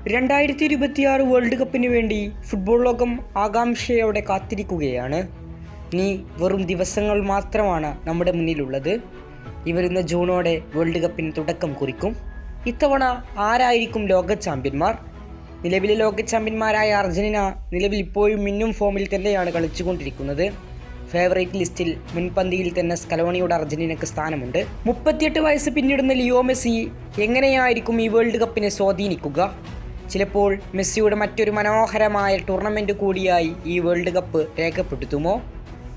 2026 world കപ്പിന് വേണ്ടി football ലോകം ആകാംക്ഷയോടെ കാത്തിരിക്കുകയാണ്. ഇനി വെറും ദിവസങ്ങൾ മാത്രമാണ് നമ്മുടെ മുന്നിലുള്ളത്. ഈ വരുന്ന ജൂണോടെ വേൾഡ് കപ്പിന് തുടക്കം കുറിക്കും. ഇത്തവണ ആരായിരിക്കും ലോക ചാമ്പ്യന്മാർ? നിലവിലെ ലോക ചാമ്പ്യന്മാരായ അർജന്റീന നിലവിൽ ഇപ്പോഴും മിന്നും ഫോമിൽ തന്നെയാണ് കളിച്ചുകൊണ്ടിരിക്കുന്നത്. ഫേവറേറ്റ് ലിസ്റ്റിൽ മുൻപന്തിയിൽ തന്നെ സ്കലോണിയുടെ അർജന്റീനയ്ക്ക് സ്ഥാനമുണ്ട്. 38 വയസ്സ് പിന്നിടുന്ന ലിയോ മെസ്സി എങ്ങനെയായിരിക്കും ഈ വേൾഡ് കപ്പിനെ സ്വാധീനിക്കുക? ചിലപ്പോൾ മെസ്സിയുടെ മറ്റൊരു മനോഹരമായ ടൂർണമെൻറ്റ് കൂടിയായി ഈ വേൾഡ് കപ്പ് രേഖപ്പെടുത്തുമോ?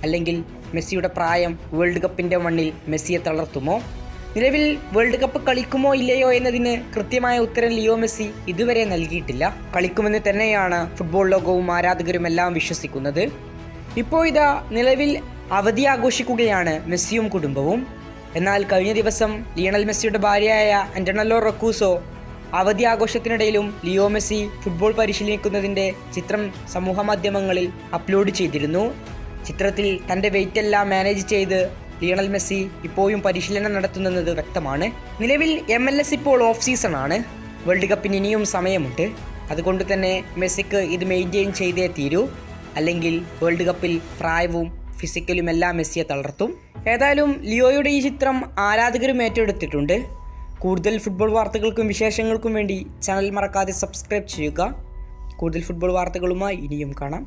അല്ലെങ്കിൽ മെസ്സിയുടെ പ്രായം വേൾഡ് കപ്പിൻ്റെ മണ്ണിൽ മെസ്സിയെ തളർത്തുമോ? നിലവിൽ വേൾഡ് കപ്പ് കളിക്കുമോ ഇല്ലയോ എന്നതിന് കൃത്യമായ ഉത്തരം ലിയോ മെസ്സി ഇതുവരെ നൽകിയിട്ടില്ല. കളിക്കുമെന്ന് തന്നെയാണ് ഫുട്ബോൾ ലോകവും ആരാധകരും എല്ലാം വിശ്വസിക്കുന്നത്. ഇപ്പോൾ ഇതാ നിലവിൽ അവധി ആഘോഷിക്കുകയാണ് മെസ്സിയും കുടുംബവും. എന്നാൽ കഴിഞ്ഞ ദിവസം ലിയണൽ മെസ്സിയുടെ ഭാര്യയായ അന്റണല്ലോ റൊക്കൂസോ അവധി ആഘോഷത്തിനിടയിലും ലിയോ മെസ്സി ഫുട്ബോൾ പരിശീലിക്കുന്നതിൻ്റെ ചിത്രം സമൂഹ മാധ്യമങ്ങളിൽ അപ്ലോഡ് ചെയ്തിരുന്നു. ചിത്രത്തിൽ തൻ്റെ വെയിറ്റ് എല്ലാം മാനേജ് ചെയ്ത് ലിയണൽ മെസ്സി ഇപ്പോഴും പരിശീലനം നടത്തുന്നത് വ്യക്തമാണ്. നിലവിൽ MLS ഇപ്പോൾ ഓഫ് സീസൺ ആണ്. വേൾഡ് കപ്പിന് ഇനിയും സമയമുണ്ട്. അതുകൊണ്ട് തന്നെ മെസ്സിക്ക് ഇത് മെയിൻറ്റെയിൻ ചെയ്തേ തീരൂ. അല്ലെങ്കിൽ വേൾഡ് കപ്പിൽ പ്രായവും ഫിസിക്കലും എല്ലാം മെസ്സിയെ തളർത്തും. ഏതായാലും ലിയോയുടെ ഈ ചിത്രം ആരാധകരും ഏറ്റെടുത്തിട്ടുണ്ട്. കൂടുതൽ ഫുട്ബോൾ വാർത്തകൾക്കും വിശേഷങ്ങൾക്കും വേണ്ടി ചാനൽ മറക്കാതെ സബ്സ്ക്രൈബ് ചെയ്യുക. കൂടുതൽ ഫുട്ബോൾ വാർത്തകളുമായി ഇനിയും കാണാം.